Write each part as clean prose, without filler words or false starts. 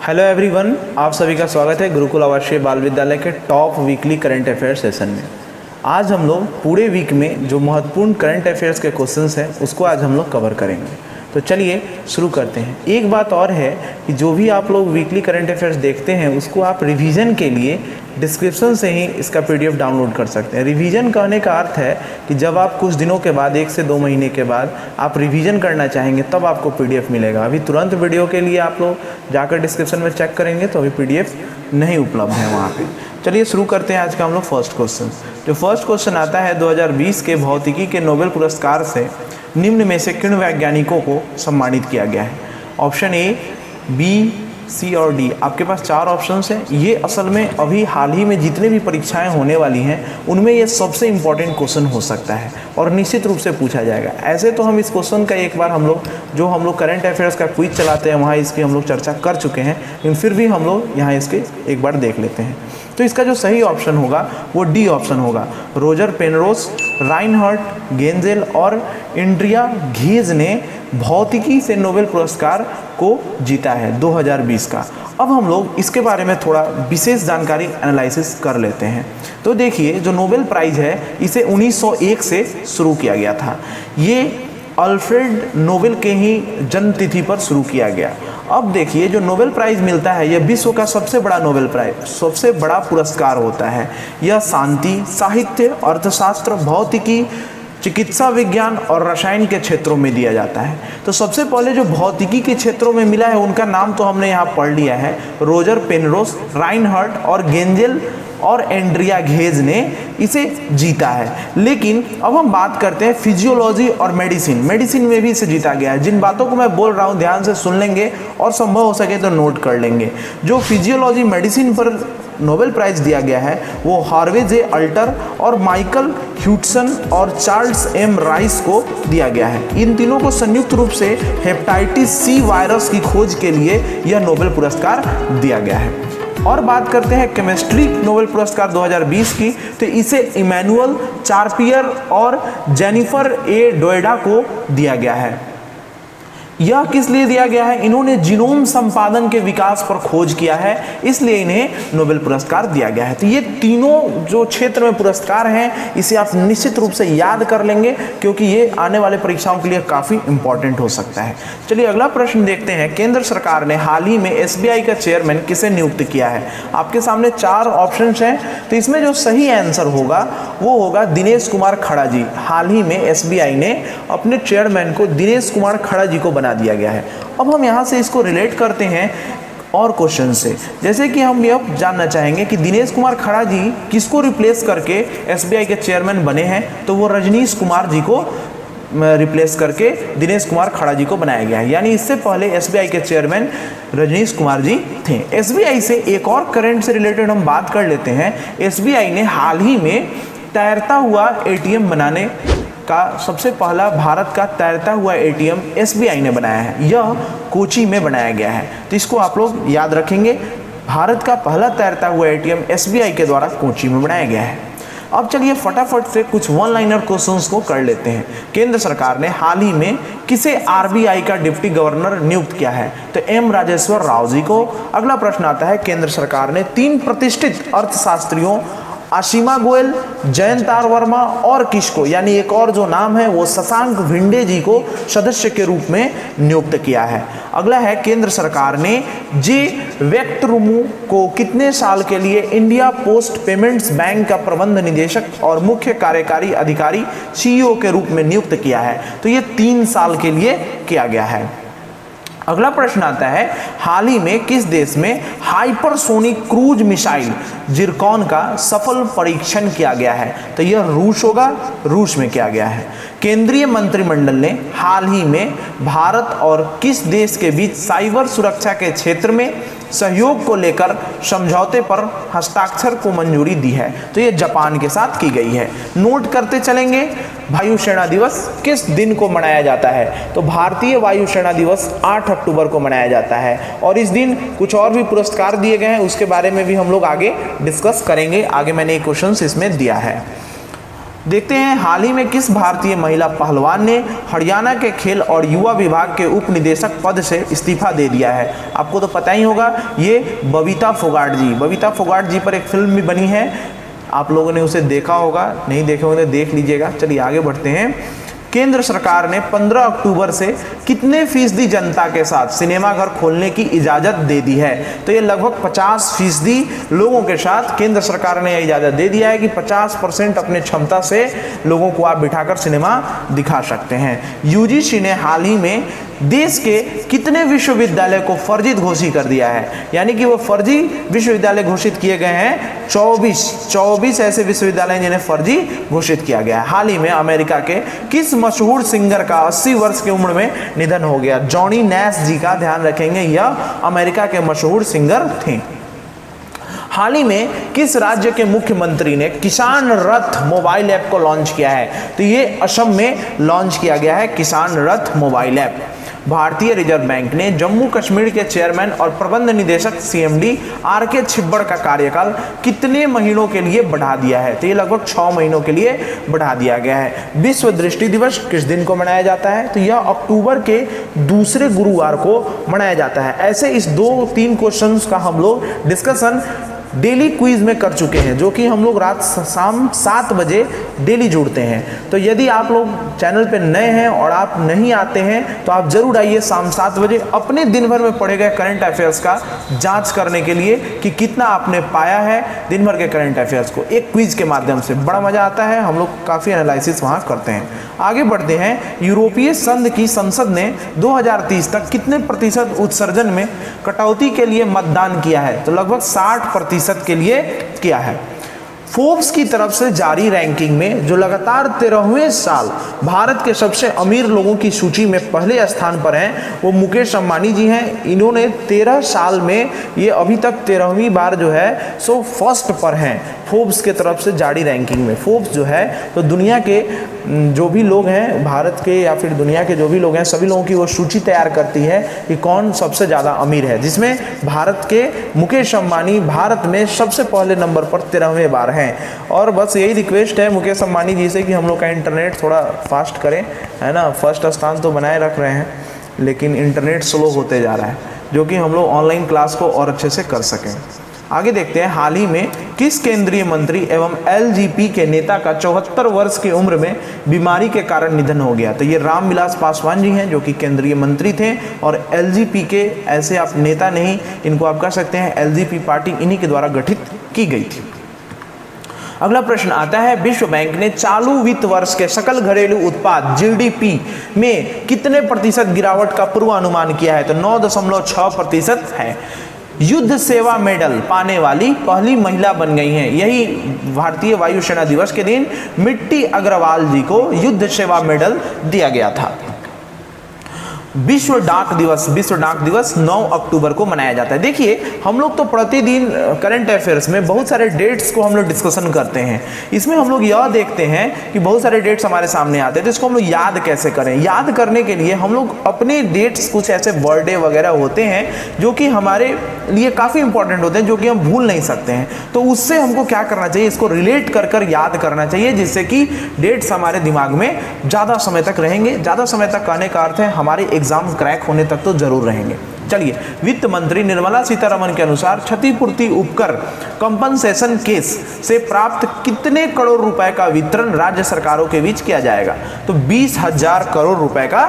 Hello everyone, आप सभी का स्वागत है गुरुकुल आवासीय बाल विद्यालय के top weekly current affair session में। आज हम लोग पूरे वीक में जो महत्वपूर्ण करंट अफेयर्स के क्वेश्चंस हैं उसको आज हम लोग कवर करेंगे। तो चलिए शुरू करते हैं। एक बात और है कि जो भी आप लोग वीकली करंट अफेयर्स देखते हैं उसको आप रिवीजन के लिए डिस्क्रिप्शन से ही इसका पीडीएफ डाउनलोड कर सकते हैं। रिवीजन कहने का अर्थ है कि जब आप कुछ दिनों के बाद 1 से 2 महीने के बाद आप रिवीजन करना चाहेंगे तब आपको पीडीएफ मिलेगा। अभी तुरंत वीडियो के लिए आप लोग जाकर डिस्क्रिप्शन में चेक करेंगे तो अभी पीडीएफ नहीं उपलब्ध है वहाँ पे। चलिए शुरू करते हैं आज का हम लोग फर्स्ट क्वेश्चन। जो फर्स्ट क्वेश्चन आता है 2020 के भौतिकी के नोबेल पुरस्कार से निम्न में से किन वैज्ञानिकों को सम्मानित किया गया है। ऑप्शन ए, बी, सी और डी। आपके पास 4 ऑप्शंस हैं। ये असल में अभी हाल ही में जितने भी परीक्षाएं होने वाली हैं उनमें ये सबसे इम्पॉर्टेंट क्वेश्चन हो सकता है और निश्चित रूप से पूछा जाएगा। ऐसे तो हम इस क्वेश्चन का एक बार हम लोग करंट अफेयर्स का क्विज चलाते हैं वहाँ इसकी हम लोग चर्चा कर चुके हैं, लेकिन फिर भी हम लोग यहाँ इसके एक बार देख लेते हैं। तो इसका जो सही ऑप्शन होगा वो डी ऑप्शन होगा। रोजर पेनरोस, राइनहर्ड गेंजेल और एंड्रिया घीज ने भौतिकी से नोबेल पुरस्कार को जीता है 2020 का। अब हम लोग इसके बारे में थोड़ा विशेष जानकारी एनालिसिस कर लेते हैं। तो देखिए, जो नोबेल प्राइज़ है इसे 1901 से शुरू किया गया था। ये अल्फ्रेड नोबेल के ही जन्म तिथि पर शुरू किया गया। अब देखिए, जो नोबेल प्राइज़ मिलता है यह विश्व का सबसे बड़ा नोबेल प्राइज़, सबसे बड़ा पुरस्कार होता है। यह शांति, साहित्य, अर्थशास्त्र, भौतिकी, चिकित्सा विज्ञान और रसायन के क्षेत्रों में दिया जाता है। तो सबसे पहले जो भौतिकी के क्षेत्रों में मिला है उनका नाम तो हमने यहाँ पढ़ लिया है, रोजर पेनरोस, राइनहर्ड और गेंजेल और एंड्रिया घेज ने इसे जीता है। लेकिन अब हम बात करते हैं फिजियोलॉजी और मेडिसिन में भी इसे जीता गया है। जिन बातों को मैं बोल रहा हूँ ध्यान से सुन लेंगे और संभव हो सके तो नोट कर लेंगे। जो फिजियोलॉजी मेडिसिन पर नोबेल प्राइज़ दिया गया है वो हार्वे जे अल्टर और माइकल ह्यूटसन और चार्ल्स एम राइस को दिया गया है। इन तीनों को संयुक्त रूप से हेपेटाइटिस सी वायरस की खोज के लिए यह नोबेल पुरस्कार दिया गया है। और बात करते हैं केमिस्ट्री नोबेल पुरस्कार 2020 की, तो इसे इमैनुअल चार्पियर और जेनिफर ए डोएडा को दिया गया है। यह किस लिए दिया गया है? इन्होंने जीनोम संपादन के विकास पर खोज किया है, इसलिए इन्हें नोबेल पुरस्कार दिया गया है। तो ये तीनों जो क्षेत्र में पुरस्कार हैं इसे आप निश्चित रूप से याद कर लेंगे क्योंकि ये आने वाले परीक्षाओं के लिए काफ़ी इंपॉर्टेंट हो सकता है। चलिए अगला प्रश्न देखते हैं। केंद्र सरकार ने हाल ही में एसबीआई का चेयरमैन किसे नियुक्त किया है? आपके सामने 4 ऑप्शन हैं, तो इसमें जो सही आंसर होगा वो होगा दिनेश कुमार खड़ा जी। हाल ही में एसबीआई ने अपने चेयरमैन को दिनेश कुमार खड़ा जी को बना दिया गया है। अब हम यहाँ से इसको रिलेट करते हैं और क्वेश्चन से, जैसे कि हम यह जानना चाहेंगे कि दिनेश कुमार खड़ा जी किसको रिप्लेस करके एसबीआई के चेयरमैन बने हैं, तो वो रजनीश कुमार जी को रिप्लेस करके दिनेश कुमार खड़ा जी को बनाया गया है। यानी इससे पहले एसबीआई के चेयरमैन रजनीश कुमार जी थे। एसबीआई से एक और करंट से रिलेटेड हम बात कर लेते हैं। एसबीआई ने हाल ही में तैरता हुआ एटीएम बनाने का सबसे पहला भारत का तैरता हुआ एटीएम एसबीआई ने बनाया है। यह कोची में बनाया गया है, तो इसको आप लोग याद रखेंगे। भारत का पहला तैरता हुआ एटीएम एसबीआई के द्वारा कोची में बनाया गया है। अब चलिए फटाफट से कुछ वन लाइनर क्वेश्चंस को कर लेते हैं। केंद्र सरकार ने हाल ही में किसे आरबीआई का डिप्टी गवर्नर नियुक्त किया है? तो एम राजेश्वर राव जी को। अगला प्रश्न आता है, केंद्र सरकार ने 3 प्रतिष्ठित अर्थशास्त्रियों आशिमा गोयल, जयंतार वर्मा और किसको, यानी एक और जो नाम है वो शशांक भिंडे जी को सदस्य के रूप में नियुक्त किया है। अगला है, केंद्र सरकार ने जे वेंकटरमु को कितने साल के लिए इंडिया पोस्ट पेमेंट्स बैंक का प्रबंध निदेशक और मुख्य कार्यकारी अधिकारी सीईओ के रूप में नियुक्त किया है? तो ये 3 साल के लिए किया गया है। अगला प्रश्न आता है, हाल ही में किस देश में हाइपरसोनिक क्रूज मिसाइल जिरकॉन का सफल परीक्षण किया गया है? तो यह रूस होगा, रूस में किया गया है। केंद्रीय मंत्रिमंडल ने हाल ही में भारत और किस देश के बीच साइबर सुरक्षा के क्षेत्र में सहयोग को लेकर समझौते पर हस्ताक्षर को मंजूरी दी है? तो ये जापान के साथ की गई है। नोट करते चलेंगे। वायुसेना दिवस किस दिन को मनाया जाता है? तो भारतीय वायुसेना दिवस 8 अक्टूबर को मनाया जाता है और इस दिन कुछ और भी पुरस्कार दिए गए हैं, उसके बारे में भी हम लोग आगे डिस्कस करेंगे। आगे मैंने एक क्वेश्चन इसमें दिया है। देखते हैं हाल ही में किस भारतीय महिला पहलवान ने हरियाणा के खेल और युवा विभाग के उप निदेशक पद से इस्तीफा दे दिया है। आपको तो पता ही होगा, ये बबीता फोगाट जी। बबीता फोगाट जी पर एक फिल्म भी बनी है, आप लोगों ने उसे देखा होगा, नहीं देखे होंगे तो देख लीजिएगा। चलिए आगे बढ़ते हैं। केंद्र सरकार ने 15 अक्टूबर से कितने फीसदी जनता के साथ सिनेमाघर खोलने की इजाज़त दे दी है? तो ये लगभग 50% लोगों के साथ केंद्र सरकार ने यह इजाज़त दे दिया है कि 50% अपने क्षमता से लोगों को आप बिठाकर सिनेमा दिखा सकते हैं। यूजीसी ने हाल ही में देश के कितने विश्वविद्यालय को फर्जी घोषित कर दिया है? यानी कि वो फर्जी विश्वविद्यालय घोषित किए गए हैं 24 ऐसे विश्वविद्यालय जिन्हें फर्जी घोषित किया गया है। हाल ही में अमेरिका के किस मशहूर सिंगर का 80 वर्ष की उम्र में निधन हो गया? जॉनी नैश जी का। ध्यान रखेंगे, यह अमेरिका के मशहूर सिंगर थे। हाल ही में किस राज्य के मुख्यमंत्री ने किसान रथ मोबाइल ऐप को लॉन्च किया है? तो ये असम में लॉन्च किया गया है किसान रथ मोबाइल ऐप। भारतीय रिजर्व बैंक ने जम्मू कश्मीर के चेयरमैन और प्रबंध निदेशक सीएमडी आर.के. छिब्बड़ का कार्यकाल कितने महीनों के लिए बढ़ा दिया है? तो ये लगभग 6 महीनों के लिए बढ़ा दिया गया है। विश्व दृष्टि दिवस किस दिन को मनाया जाता है? तो यह अक्टूबर के दूसरे गुरुवार को मनाया जाता है। ऐसे इस 2-3 क्वेश्चंस का हम लोग डिस्कशन डेली क्विज में कर चुके हैं, जो कि हम लोग रात शाम 7 बजे डेली जुड़ते हैं। तो यदि आप लोग चैनल पे नए हैं और आप नहीं आते हैं तो आप जरूर आइए शाम 7 बजे अपने दिन भर में पढ़े गए करंट अफेयर्स का जांच करने के लिए कि कितना आपने पाया है दिन भर के करंट अफेयर्स को। एक क्विज के माध्यम से बड़ा मजा आता है, हम लोग काफ़ी एनालिसिस वहाँ करते हैं। आगे बढ़ते हैं। यूरोपीय संघ की संसद ने 2030 तक कितने प्रतिशत उत्सर्जन में कटौती के लिए मतदान किया है? तो लगभग 60% के लिए किया है। फोर्ब्स की तरफ से जारी रैंकिंग में जो लगातार 13वें साल भारत के सबसे अमीर लोगों की सूची में पहले स्थान पर हैं, वो मुकेश अंबानी जी हैं। इन्होंने 13 साल में ये अभी तक 13वीं बार जो है सो फर्स्ट पर हैं फोर्ब्स के तरफ से जारी रैंकिंग में। फोर्ब्स जो है तो दुनिया के जो भी लोग हैं, भारत के या फिर दुनिया के जो भी लोग हैं, सभी लोगों की वो सूची तैयार करती है कि कौन सबसे ज़्यादा अमीर है, जिसमें भारत के मुकेश अंबानी भारत में सबसे पहले नंबर पर 13वें बार हैं। और बस यही रिक्वेस्ट है मुकेश अंबानी जी से कि हम लोग का इंटरनेट थोड़ा फास्ट करें, है ना। फर्स्ट स्थान तो बनाए रख रहे हैं लेकिन इंटरनेट स्लो होते जा रहा है, जो कि हम लोग ऑनलाइन क्लास को और अच्छे से कर सकें। आगे देखते हैं। हाल ही में किस केंद्रीय मंत्री एवं एलजेपी के नेता का 74 वर्ष की उम्र में बीमारी के कारण निधन हो गया? तो ये रामविलास पासवान जी हैं, जो कि केंद्रीय मंत्री थे और एलजेपी के ऐसे आप नेता नहीं, इनको आप कह सकते हैं एलजेपी पार्टी इन्हीं के द्वारा गठित की गई थी। अगला प्रश्न आता है। विश्व बैंक ने चालू वित्त वर्ष के सकल घरेलू उत्पाद जीडीपी में कितने प्रतिशत गिरावट का पूर्वानुमान किया है? तो 9.6% है। युद्ध सेवा मेडल पाने वाली पहली महिला बन गई हैं। यही भारतीय वायुसेना दिवस के दिन मिट्टी अग्रवाल जी को युद्ध सेवा मेडल दिया गया था। विश्व डाक दिवस 9 अक्टूबर को मनाया जाता है। देखिए हम लोग तो प्रतिदिन करंट अफेयर्स में बहुत सारे डेट्स को हम लोग डिस्कशन करते हैं। इसमें हम लोग यह देखते हैं कि बहुत सारे डेट्स हमारे सामने आते हैं, तो इसको हम लोग याद कैसे करें। याद करने के लिए हम लोग अपने डेट्स, कुछ ऐसे बर्थडे वगैरह होते हैं जो कि हमारे लिए काफ़ी इंपॉर्टेंट होते हैं, जो कि हम भूल नहीं सकते हैं। तो उससे हमको क्या करना चाहिए, इसको रिलेट कर कर याद करना चाहिए, जिससे कि डेट्स हमारे दिमाग में ज़्यादा समय तक रहेंगे। ज़्यादा समय तक कहने का अर्थ है हमारे एग्जाम क्रैक होने तक तो जरूर रहेंगे। चलिए, वित्त मंत्री निर्मला सीतारमण के अनुसार क्षतिपूर्ति उपकर कंपनसेशन केस से प्राप्त कितने करोड़ रुपए का वितरण राज्य सरकारों के बीच किया जाएगा? तो 20,000 करोड़ रुपए का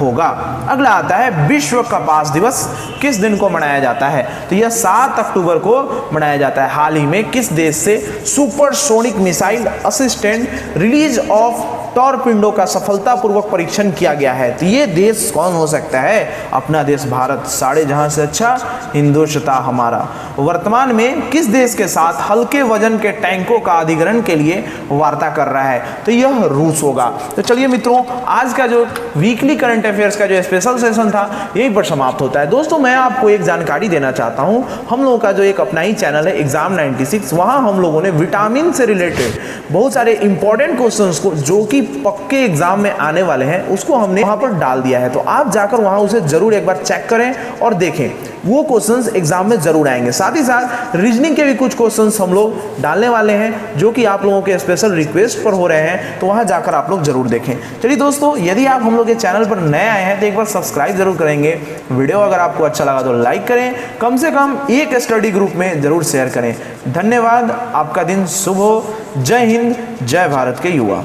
होगा। अगला आता है। विश्व कपास दिवस किस दिन को मनाया जाता है? तो यह 7 अक्टूबर को मनाया जाता है। हाल ही में किस देश से supersonic missile assisted release of torpedo का सफलतापूर्वक परीक्षण किया गया है? तो ये देश कौन हो सकता है? अपना देश भारत। साढ़े जहां से अच्छा हिंदुस्तान हमारा। वर्तमान में किस देश के साथ हल्के वजन के टैंकों का अधिग्रहण के लिए वार्ता कर रहा है? तो यह रूस होगा। तो चलिए मित्रों, आज का जो वीकली करंट अफेयर्स का जो स्पेशल सेशन था यहीं पर समाप्त होता है। दोस्तों, मैं आपको एक जानकारी देना चाहता हूं। हम लोगों का जो एक अपना ही चैनल है एग्जाम 96, वहां हम लोगों ने विटामिन से रिलेटेड बहुत सारे इंपॉर्टेंट क्वेश्चंस को, जो कि कि पक्के एग्जाम में आने वाले हैं उसको हमने वहां पर डाल दिया है। तो आप जाकर वहां उसे जरूर एक बार चेक करें और देखें, वो क्वेश्चंस एग्जाम में जरूर आएंगे। साथ ही साथ रीजनिंग के भी कुछ क्वेश्चंस हम लोग डालने वाले हैं जो कि आप लोगों के स्पेशल रिक्वेस्ट पर हो रहे हैं, तो वहां जाकर आप लोग जरूर देखें। चलिए दोस्तों, यदि आप हम लोग के चैनल पर नए आए हैं तो एक बार सब्सक्राइब जरूर करेंगे। वीडियो अगर आपको अच्छा लगा तो लाइक करें, कम से कम एक स्टडी ग्रुप में जरूर शेयर करें। धन्यवाद, आपका दिन शुभ हो। जय हिंद, जय भारत के युवा।